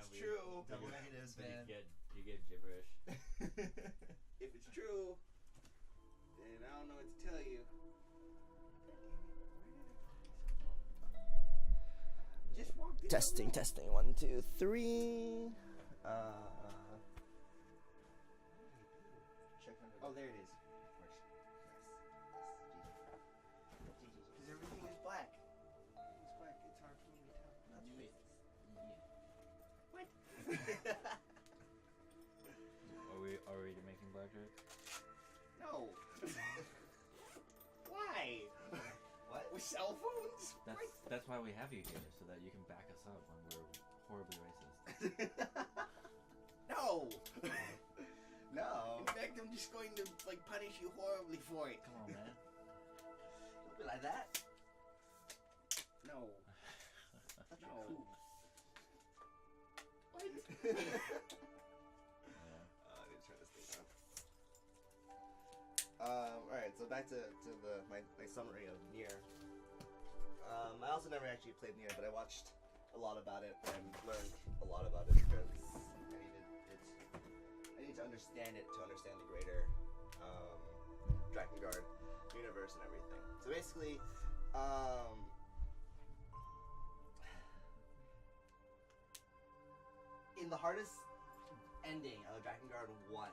it's true. Double negatives, man. You get gibberish. If it's true, then I don't know what to tell you. Just walked in. Testing. 1, 2, 3. Check under. Oh, there it is. Because everything is black. It's black. It's hard for me to tell. Not too bad. What? Are we making black jokes? No. Why? What? With cell phones? That's why we have you here, so that you can back us up when we're horribly racist. No. No. In fact, I'm just going to punish you horribly for it. Come on, man. Don't be like that. No. No. What? Yeah. I need to turn this thing on. Alright, so back to my summary of Nier. I also never actually played Nier, but I watched a lot about it and learned a lot about it because I need to understand it to understand the greater Drakengard universe and everything. So basically, in the hardest ending of Drakengard 1,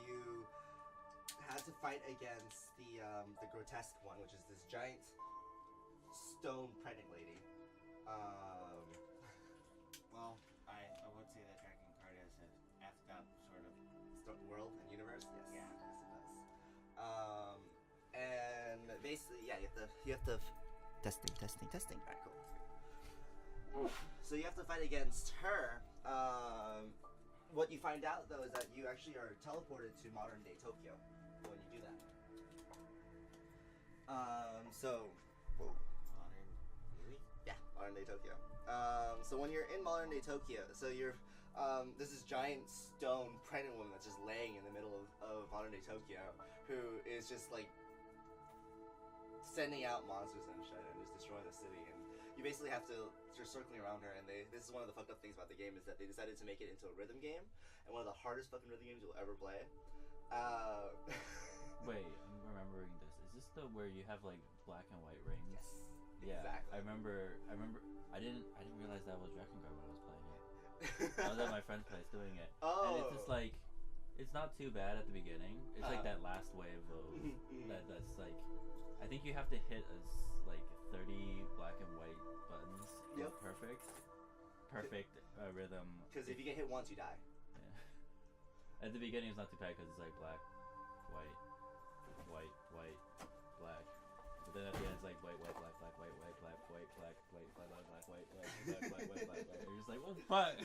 you had to fight against the grotesque one, which is this giant stone pregnant lady. Well, I would say that Drakengard is an effed up sort of World and universe. Yes. Yeah. Yes, it does. And basically, yeah, you have to testing. Alright, cool. So you have to fight against her. What you find out though is that you actually are teleported to modern day Tokyo when you do that. Whoa. modern. Really? Yeah, modern day Tokyo. So when you're in modern day Tokyo, so you're this is giant stone pregnant woman that's just laying in the middle of modern day Tokyo, who is just sending out monsters and shit and just destroying the city. And you basically have to just circling around her. And this is one of the fucked up things about the game is that they decided to make it into a rhythm game, and one of the hardest fucking rhythm games you'll ever play. Wait, I'm remembering this. Is this the where you have black and white rings? Yes. Yeah, Exactly. I remember. I didn't realize that was Drakengard when I was playing it. I was at my friend's place doing it, Oh. and it's just it's not too bad at the beginning. It's that last wave of that's I think you have to hit 30 black and white buttons. Yep. Perfect rhythm. Because if you get hit once, you die. Yeah. At the beginning, it's not too bad because it's black, white, black. But then at the end, it's white, black, black, white, black, white, black, white, black, white, white, black. You're just what the fuck?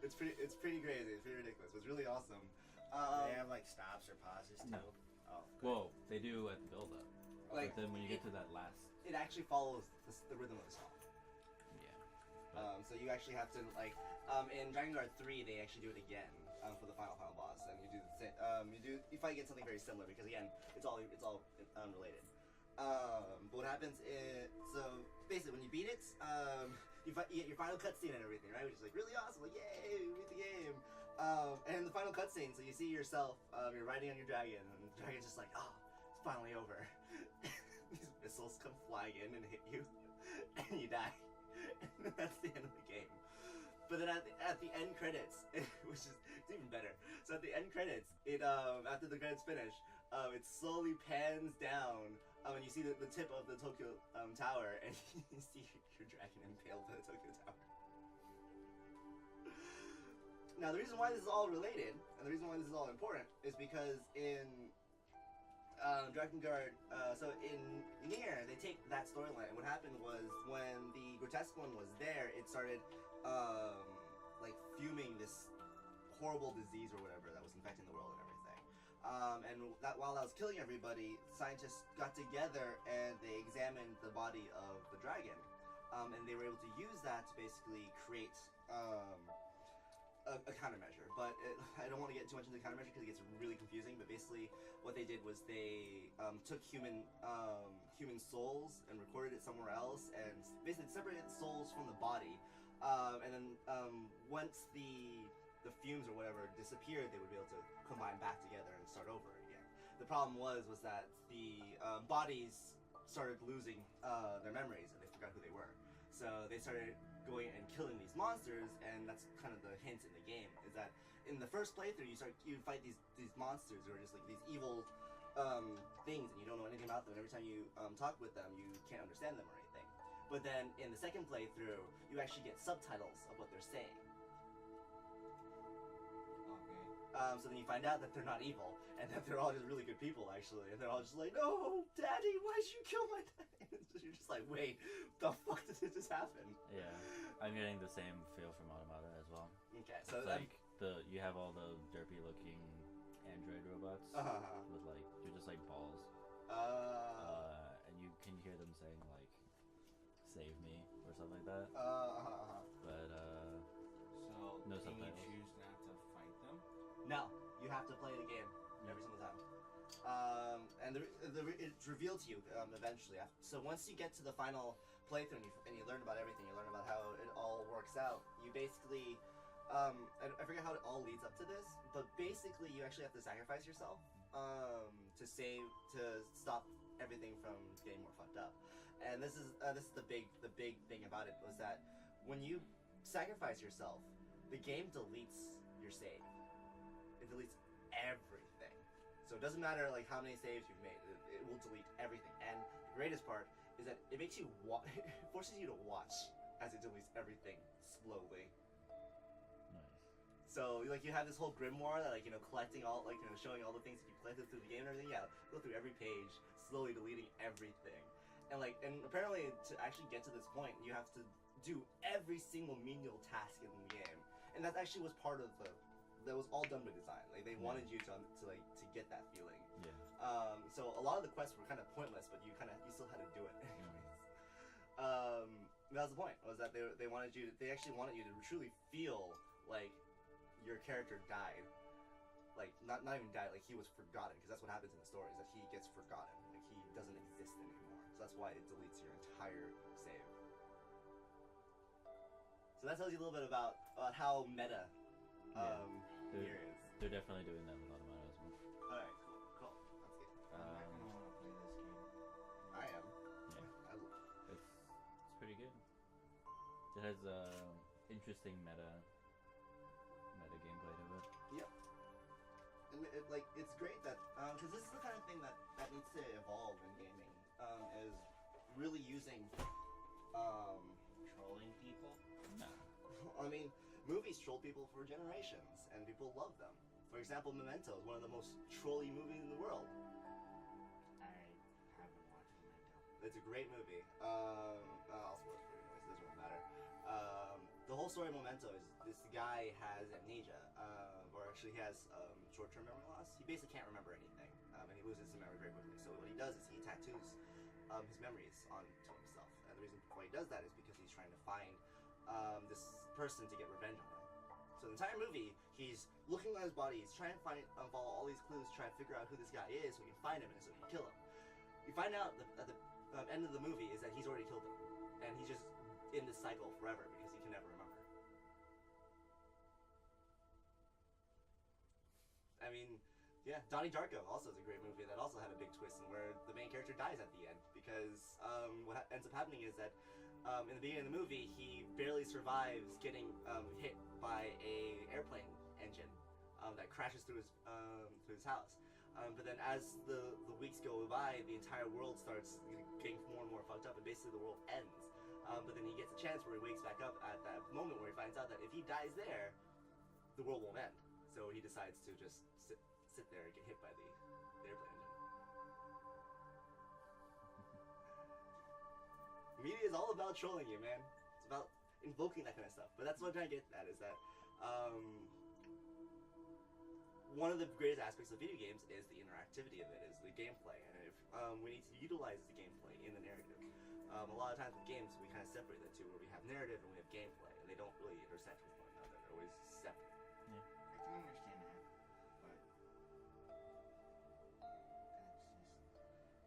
It's pretty crazy. It's pretty ridiculous. It's really awesome. Do they have stops or pauses too? No. Oh. Well, they do at the build-up. But then when you get to that last, it actually follows the rhythm of the song. yeah. So you actually have to in Drakengard 3 they actually do it again for the final boss, and you do the same. You fight against something very similar because again it's all unrelated. But what happens is basically when you beat it, you get your final cutscene and everything, right? Which is really awesome, yay, we beat the game. And in the final cutscene, so you see yourself, you're riding on your dragon, and the dragon's just oh, it's finally over. These missiles come flying in and hit you, and you die. And that's the end of the game. But then at the end credits, which is it's even better. So at the end credits, it after the credits finish, it slowly pans down, and you see the tip of the Tokyo Tower, and you see your dragon impaled by the Tokyo Tower. Now the reason why this is all related, and the reason why this is all important, is because in Drakengard, so in Nier, they take that storyline. What happened was when the grotesque one was there, it started fuming this horrible disease or whatever that was infecting the world and everything. And that while that was killing everybody, scientists got together and they examined the body of the dragon, and they were able to use that to basically create a countermeasure. But I don't want to get too much into the countermeasure because it gets really confusing. But basically, what they did was they took human souls and recorded it somewhere else, and basically separated the souls from the body, And then once the fumes or whatever disappeared, they would be able to combine back together and start over again. The problem was that the bodies started losing their memories and they forgot who they were. So they started going and killing these monsters, and that's kind of the hint in the game, is that in the first playthrough you fight these monsters who are just like these evil things, and you don't know anything about them, and every time you talk with them you can't understand them or anything. But then in the second playthrough you actually get subtitles of what they're saying. Okay. So then you find out that they're not evil, and that they're all just really good people, actually. And they're all just like, "No, Daddy, why'd you kill my dad?" You're just like, "Wait, the fuck did this just happen?" Yeah, I'm getting the same feel from Automata as well. Okay, so It's like you have all the derpy looking android robots with like they're just like balls, and you can hear them saying like "save me" or something like that. But So no can you subtitles. choose not to fight them? no, you have to play the game every single time. And it's revealed to you eventually. So once you get to the final playthrough and you learn about everything, you learn about how it all works out. You basically, I forget how it all leads up to this, but basically you actually have to sacrifice yourself to stop everything from getting more fucked up. And this is the big thing about it, was that when you sacrifice yourself, the game deletes your save. It deletes everything. So it doesn't matter like how many saves you've made. It will delete everything. And the greatest part is that it makes you it forces you to watch as it deletes everything slowly. Nice. So like you have this whole grimoire that collecting all showing all the things that you collected through the game and everything. Yeah, go through every page, slowly deleting everything. And apparently to actually get to this point, you have to do every single menial task in the game. And that actually was part of that was all done by design. Like they wanted you to get that feeling. Yeah. So a lot of the quests were kind of pointless, but you still had to do it anyways. That was the point. Was that they actually wanted you to truly feel like your character died, like not even died, like he was forgotten, because that's what happens in the story, is that he gets forgotten, like he doesn't exist anymore. So that's why it deletes your entire save. So that tells you a little bit about how meta here is. They're definitely doing that with Automata as well. Alright, cool. That's good. I'm not gonna want to play this game. I am. Yeah. It's pretty good. It has interesting meta gameplay to it. Yep. And it's great that because this is the kind of thing that needs to evolve in gaming, is really using Trolling people? No. I mean, movies troll people for generations, and people love them. For example, Memento is one of the most trolly movies in the world. I haven't watched Memento. It's a great movie. I'll spoil it for you anyways, it doesn't really matter. The whole story of Memento is this guy has amnesia, or actually he has short-term memory loss. He basically can't remember anything, and he loses his memory very quickly. So what he does is he tattoos his memories onto himself. And the reason why he does that is because he's trying to find this person to get revenge on him. So the entire movie, he's looking at his body, he's trying to follow all these clues, trying to figure out who this guy is so he can find him and so he can kill him. You find out at the end of the movie is that he's already killed him, and he's just in this cycle forever because he can never remember. I mean, yeah, Donnie Darko also is a great movie that also had a big twist in where the main character dies at the end, because what ends up happening is that in the beginning of the movie, he barely survives getting hit by a airplane engine that crashes through his house. But then as the weeks go by, the entire world starts getting more and more fucked up, and basically the world ends. But then he gets a chance where he wakes back up at that moment where he finds out that if he dies there, the world won't end. So he decides to just sit there and get hit by the airplane engine. Media is all about trolling you, man. It's about invoking that kind of stuff. But that's what I'm trying to get at, is that one of the greatest aspects of video games is the interactivity of it, is the gameplay. And if we need to utilize the gameplay in the narrative. A lot of times with games, we kind of separate the two, where we have narrative and we have gameplay, and they don't really intersect with one another. They're always separate. I can understand that, but that's just...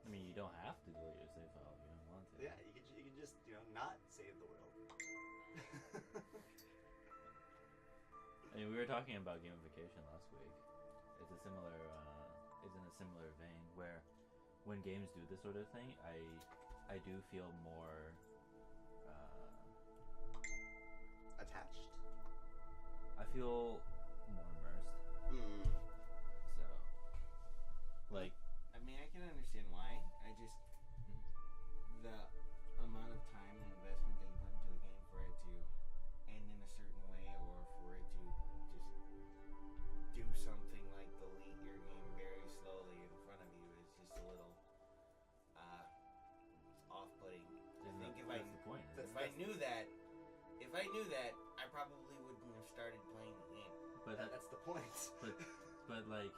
I mean, you don't have to delete your save file if you don't want to. Yeah, you can just not save the world. I mean, we were talking about gamification last week. It's a similar, it's in a similar vein where when games do this sort of thing, I do feel more Attached. I feel more immersed. Mm. So, like, I mean, I can understand why. I just the amount of time and investment that you put into a game for it to end in a certain way, or for it to just do something like delete your game very slowly in front of you is just a little off-putting. I think that's the point. that's- if I knew that, I probably wouldn't have started playing the game. But That's the point. but like,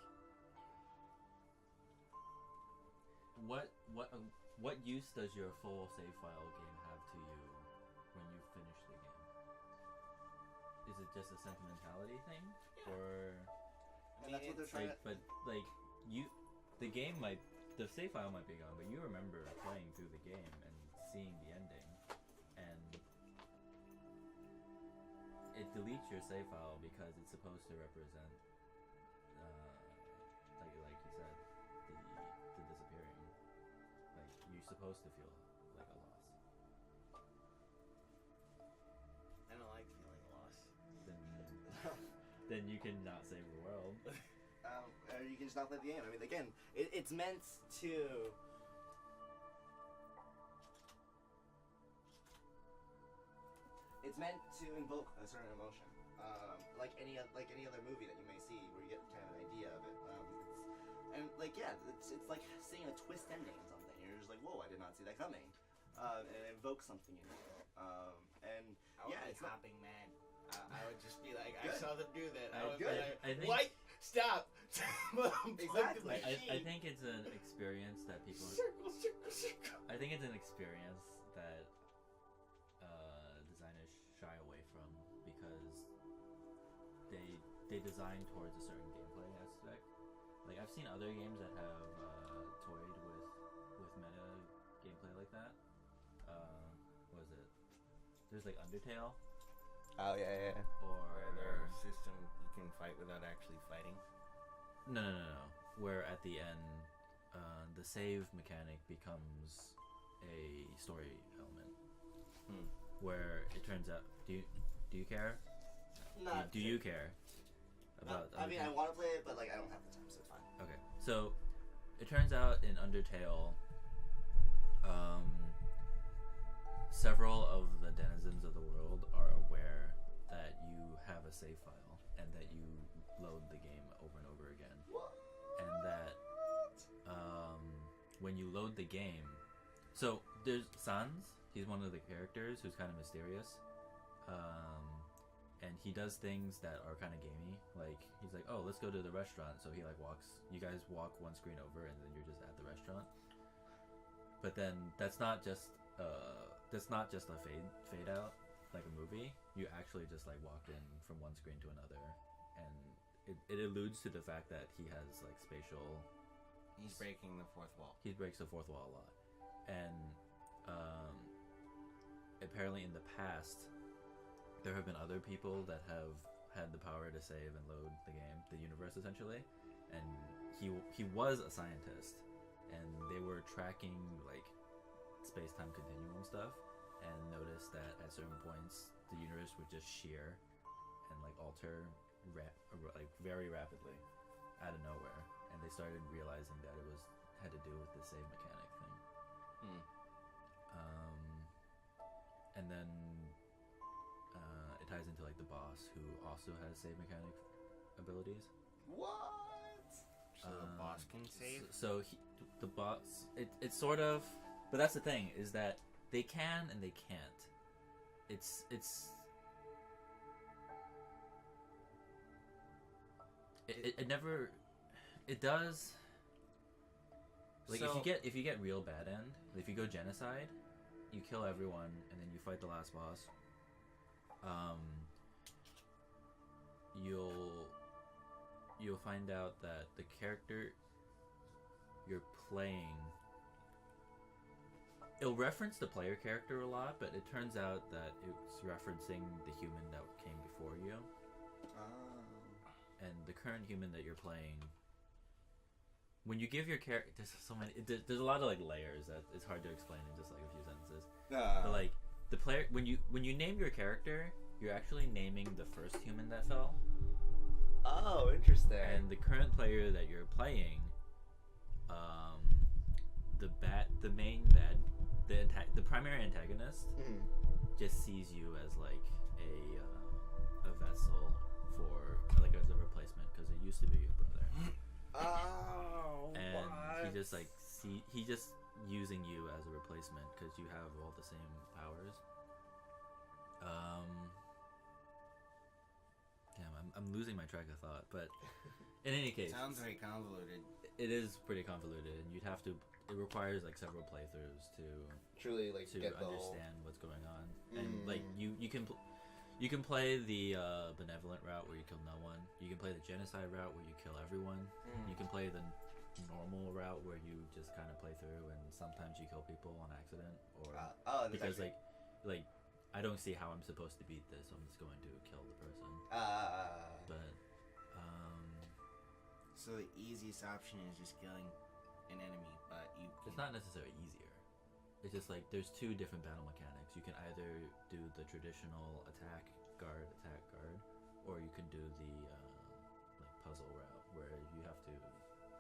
what use does your full save file game have to you when you finish the game? Is it just a sentimentality thing, Yeah. or And that's what they're trying like, but like the save file might be gone, but you remember playing through the game and seeing the ending, and it deletes your save file because it's supposed to represent, like you said, the disappearing. Like, you're supposed to feel like a loss. I don't like feeling lost. Then you can not save the world. Or you can just not play the game. I mean, again, it's meant to. It's meant to invoke a certain emotion, like any other movie that you may see, where you get kind of an idea of it. It's like seeing a twist ending on something. You're just like, whoa, I did not see that coming, and it evokes something in you. And I would yeah, be it's not. hopping mad. I would just be like, I Good. saw them do that. I would Good. be like, I think- what? Stop! Exactly. I think it's an experience that people. Circle. I think it's an experience that designers shy away from because they design towards a certain gameplay aspect. Like, I've seen other games that have toyed with meta gameplay like that. What is it? There's like Undertale, Oh yeah. or Where their system, you can fight without actually fighting. no. Where at the end, the save mechanic becomes a story element. Where it turns out, do you care? Not Do you care about? I mean, I Undertale? want to play it, but like I don't have the time, so it's fine. Okay, so it turns out in Undertale, several of the denizens of the world are aware that you have a save file and that you load the game over and over again, and that when you load the game, so there's Sans. He's one of the characters who's kind of mysterious, and he does things that are kind of gamey. Like, he's like, "Oh, let's go to the restaurant." So he like walks. You guys walk one screen over, and then you're just at the restaurant. But then that's not just a fade out like a movie. You actually just like walk in from one screen to another, and it alludes to the fact that he has like spatial. He's breaking the fourth wall. He breaks the fourth wall a lot, and apparently in the past there have been other people that have had the power to save and load the game, the universe essentially, and he was a scientist, and they were tracking like space-time continuum stuff, and noticed that at certain points the universe would just shear and like alter like very rapidly out of nowhere, and they started realizing that it had to do with the save mechanic thing. And then it ties into like the boss, who also has save mechanic abilities. What? So the boss can save? So the boss, it's sort of, but that's the thing, is that they can and they can't. It never, it does. Like, So- if you get real bad end, if you go genocide, you kill everyone and then you fight the last boss. You'll find out that the character you're playing it'll reference the player character a lot, but it turns out that it's referencing the human that came before you, and the current human that you're playing. When you give your character, there's so many. There's a lot of like layers that it's hard to explain in just like a few sentences. But like the player, when you name your character, you're actually naming the first human that fell. Oh, interesting. And the current player that you're playing, the primary antagonist just sees you as like a vessel for like as a replacement because it used to be your brother. Oh, And what? he just using you as a replacement because you have all the same powers. Damn, I'm losing my track of thought, but in any case, Sounds very convoluted. it is pretty convoluted, and you'd have to. It requires like several playthroughs to Truly, like, get the whole... understand what's going on, and like you can play the benevolent route where you kill no one. You can play the genocide route where you kill everyone. You can play the normal route where you just kind of play through, and sometimes you kill people on accident, or because actually... like I don't see how I'm supposed to beat this. I'm just going to kill the person. But So the easiest option is just killing an enemy, but it's not necessarily easier. It's just like there's two different battle mechanics. You can either do the traditional attack guard, or you can do the like puzzle route where you have to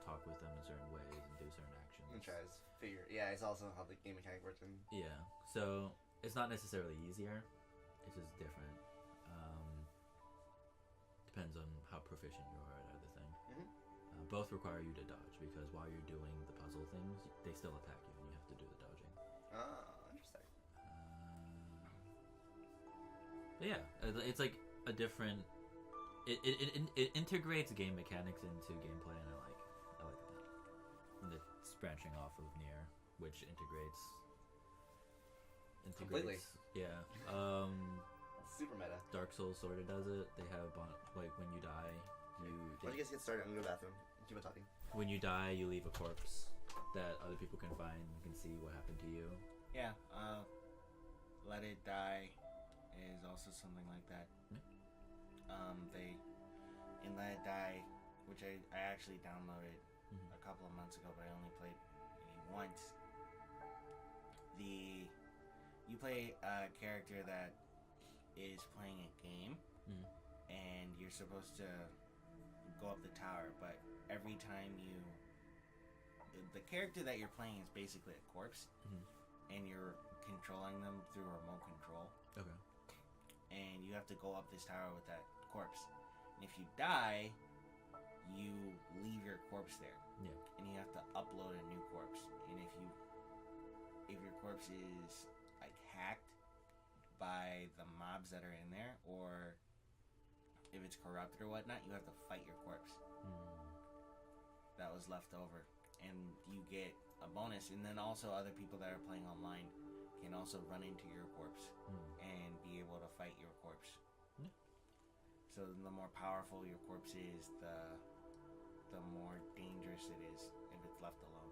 talk with them in certain ways and do certain actions. And try to figure... Yeah, it's also how the game mechanic works in... Yeah, so it's not necessarily easier. It's just different. Depends on how proficient you are at either thing. Both require you to dodge because while you're doing the puzzle things, they still attack you and you have to do the dodging. Oh, interesting. But yeah, it's like a different. It integrates game mechanics into gameplay, and I like that. And it's branching off of Nier, which integrates. Completely. Yeah. Super meta. Dark Souls sort of does it. They have like when you die, Why don't you guys get started? I'm gonna go to the bathroom. Keep on talking. when you die, you leave a corpse that other people can find and can see what happened to you. Yeah, Let It Die is also something like that. They in Let It Die, which I actually downloaded a couple of months ago, but I only played maybe once. You play a character that is playing a game, and you're supposed to go up the tower, but every time the character that you're playing is basically a corpse, and you're controlling them through remote control. Okay. And you have to go up this tower with that corpse. And if you die, you leave your corpse there. Yeah. And you have to upload a new corpse. And if your corpse is like hacked by the mobs that are in there, or if it's corrupted or whatnot, you have to fight your corpse that was left over, and you get a bonus. And then also other people that are playing online can also run into your corpse and be able to fight your corpse. So the more powerful your corpse is, the more dangerous it is if it's left alone.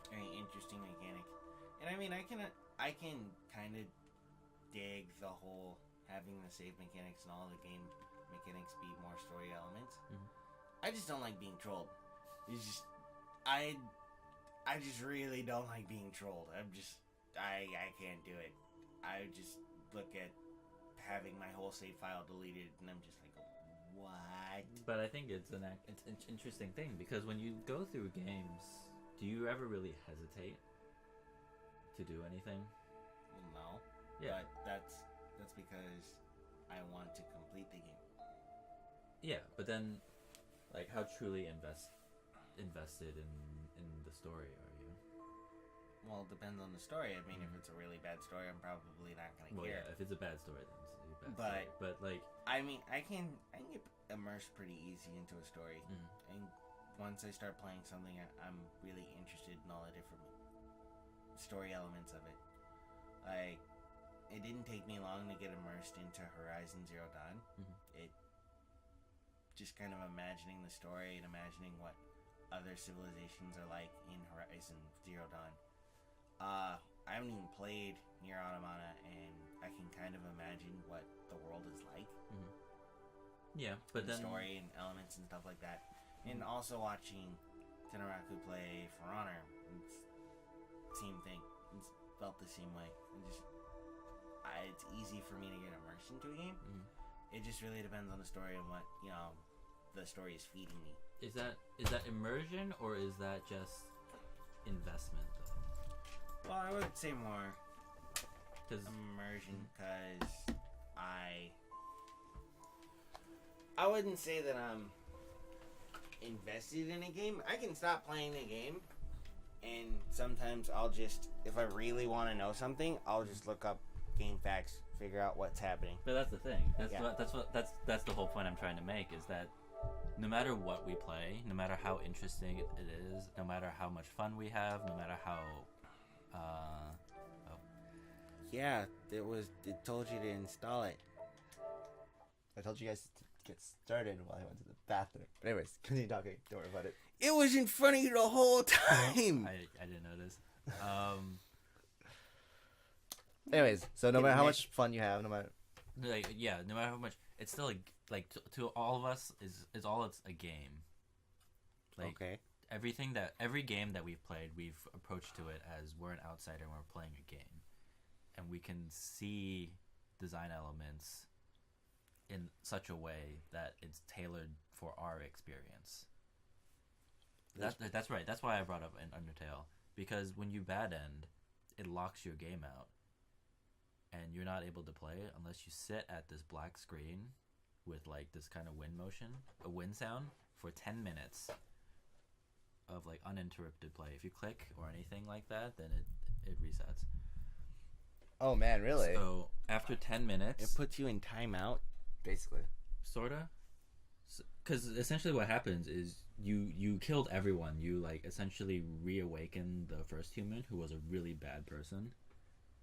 Very interesting mechanic. And I mean, I can kind of dig the whole having the save mechanics and all the game mechanics be more story elements. I just don't like being trolled. It's just I just really don't like being trolled. I can't do it. I just look at having my whole save file deleted, and I'm just like, what? But I think it's an interesting thing because when you go through games, do you ever really hesitate to do anything? Well, no. Yeah. But that's because I want to complete the game. Yeah, but then, like, how truly invested in the story are you? Well, it depends on the story. I mean, if it's a really bad story, I'm probably not gonna care. Yeah, if it's a bad story, then it's a bad But- story. But like, I mean, I can get immersed pretty easy into a story, and once I start playing something, I'm really interested in all the different story elements of it. Like, it didn't take me long to get immersed into Horizon Zero Dawn. It just kind of imagining the story and imagining what other civilizations are like in Horizon Zero Dawn I haven't even played Nier Automata, and I can kind of imagine what the world is like. Yeah, but the then story and elements and stuff like that. And also watching Tenaraku play For Honor, it's same thing. It's felt the same way. And just, it's easy for me to get immersed into a game. It just really depends on the story and what the story is feeding me. is that immersion or is that just investment though? Well, I would say more 'Cause- immersion, because I wouldn't say that I'm invested in a game. I can stop playing the game, and sometimes I'll just, if I really want to know something, I'll just look up game facts, figure out what's happening. But that's the thing. Yeah. That's the whole point I'm trying to make is that no matter what we play, no matter how interesting it is, no matter how much fun we have, no matter how Yeah, it told you to install it. I told you guys to get started while I went to the bathroom. But anyways, continue talking. Don't worry about it. It was in front of you the whole time. I didn't notice. Anyways, so no matter how much fun you have, no matter No matter how much, it's still like to all of us is all it's a game. Like Okay. every game that we've played, we've approached to it as we're an outsider and we're playing a game, and we can see design elements in such a way that it's tailored for our experience. That's right. That's why I brought up an Undertale, because when you bad end, it locks your game out, and you're not able to play it unless you sit at this black screen with like this kind of a wind sound for 10 minutes of like uninterrupted play. If you click or anything like that, then it resets. Oh man, really? So after 10 minutes, It puts you in timeout. Basically. sorta, because essentially what happens is you killed everyone. You like essentially reawaken the first human who was a really bad person,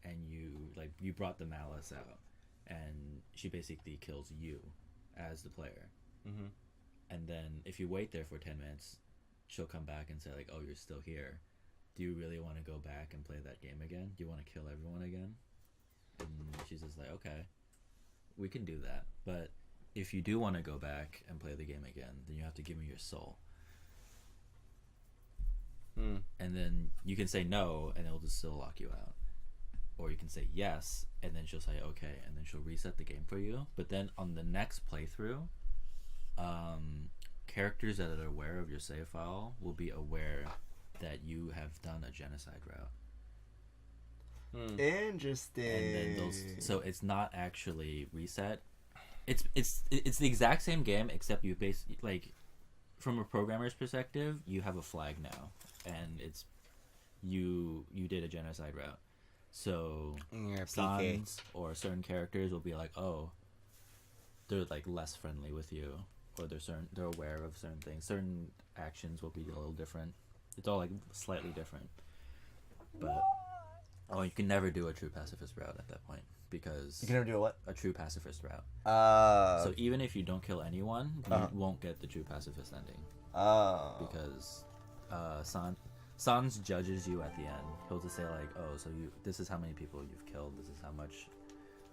and you brought the malice out, and she basically kills you as the player. Mm-hmm. And then if you wait there for 10 minutes, she'll come back and say like, oh, you're still here. Do you really want to go back and play that game again? Do you want to kill everyone again? And she's just like, okay, we can do that. But if you do want to go back and play the game again, then you have to give me your soul. And then you can say no, and it'll just still lock you out. Or you can say yes, and then she'll say okay, and then she'll reset the game for you. But then on the next playthrough, characters that are aware of your save file will be aware that you have done a genocide route. Interesting. And then so it's not actually reset. It's the exact same game, except you like from a programmer's perspective, you have a flag now, and it's you did a genocide route. So Sans or certain characters will be like, oh, they're like less friendly with you, or they're aware of certain things. Certain actions will be a little different. It's all like slightly different. But you can never do a true pacifist route at that point, because You can never do a what? a true pacifist route. So So even if you don't kill anyone, you won't get the true pacifist ending, because Sans judges you at the end. He'll just say like, oh, so this is how many people you've killed, this is how much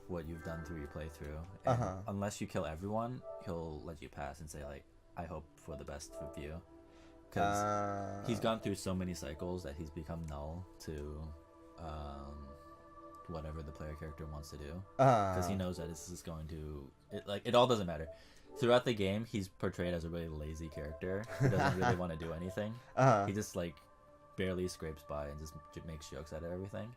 what you've done through your playthrough, and unless you kill everyone, he'll let you pass and say like, I hope for the best for you, because he's gone through so many cycles that he's become null to whatever the player character wants to do, because he knows that this is going to it all doesn't matter. Throughout the game, he's portrayed as a really lazy character who doesn't really want to do anything. He just like barely scrapes by and just makes jokes out of everything.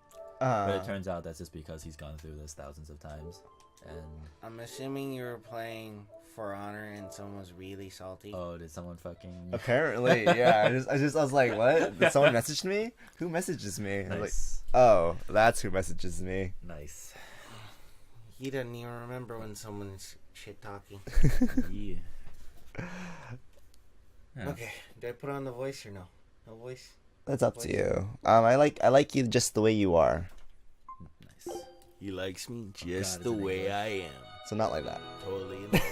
But it turns out that's just because he's gone through this thousands of times. And I'm assuming you were playing For Honor and someone was really salty. oh, did someone fucking Apparently, yeah. I was like, what? Did someone message me? Who messages me? I was like, nice, oh, that's who messages me. nice. He doesn't even remember when someone's shit talking. Yeah. Yeah. Okay, did I put on the voice or no? No voice? That's up to you. I like you just the way you are. Nice. He likes me just God, the the it's in way way English. I am. So not like that. Totally in love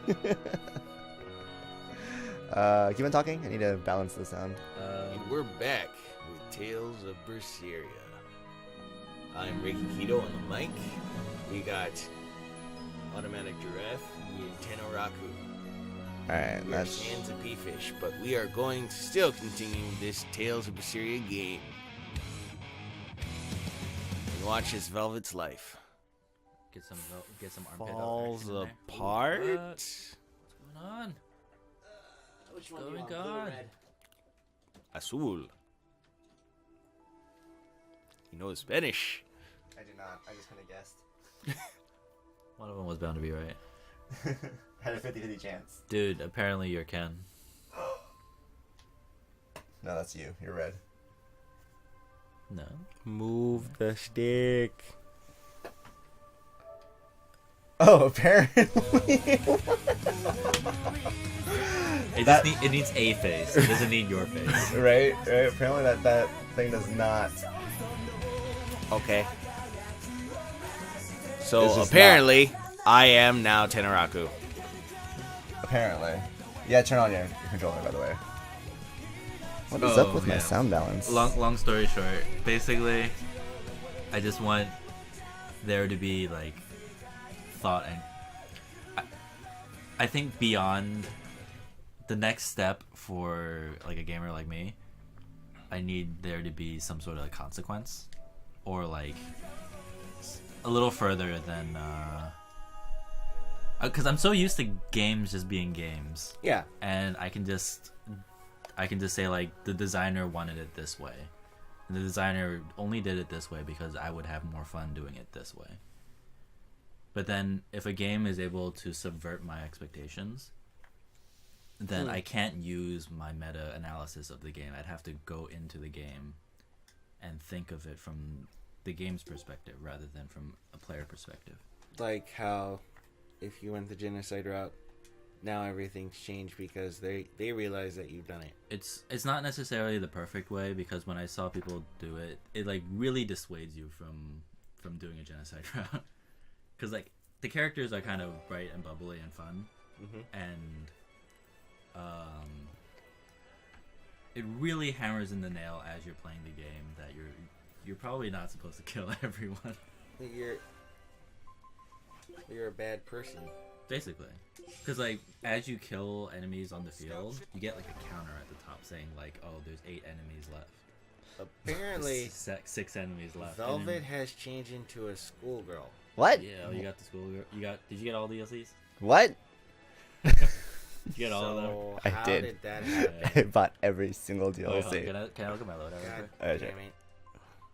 with me. Keep on talking. I need to balance the sound. we're back with Tales of Berseria. I'm Ricky Keto on the mic. We got Automatic Giraffe and Tenoraku. Alright, We are that's Sands of P-Fish, but we are going to still continue this Tales of Berseria game. And watch as Velvet's life Get some armpit falls action in there. apart. What's going on? Which one do you one want, do blue you or want? red? Azul. You know Spanish. I did not. I just kind of guessed. One of them was bound to be right. Had a 50-50 chance. Dude, apparently you're Ken. No, that's you. You're red. No. Move the stick. Oh, apparently. It needs a face. It doesn't need your face. right. Apparently that thing does not. Okay. It's So just apparently, I am now Tenoraku. Apparently. Yeah, turn on your controller, by the way. What is up with my yeah. sound balance? Long story short, basically, I just want there to be like thought and I think beyond the next step for like a gamer like me, I need there to be some sort of consequence or like a little further than because I'm so used to games just being games, Yeah. and I can just say like the designer wanted it this way, and the designer only did it this way because I would have more fun doing it this way. But then if a game is able to subvert my expectations, then I can't use my meta analysis of the game. I'd have to go into the game and think of it from the game's perspective rather than from a player perspective. Like how if you went the genocide route, now everything's changed because they realize that you've done it. It's not necessarily the perfect way, because when I saw people do it, it like really dissuades you from doing a genocide route. Because like the characters are kind of bright and bubbly and fun, and it really hammers in the nail as you're playing the game that you're probably not supposed to kill everyone. You're a bad person. Basically, because like as you kill enemies on the field, you get like a counter at the top saying like, "Oh, there's 8 enemies left." Apparently, 6 enemies left. And Velvet then- has changed into a schoolgirl. What? Yeah, oh, you got the school. Did you get all the DLCs? What? Did you get all of them? So I how did. did that happen? I bought every single Wait, hold on, DLC. can I look at my loadout real God quick? Alright, damn sure. it.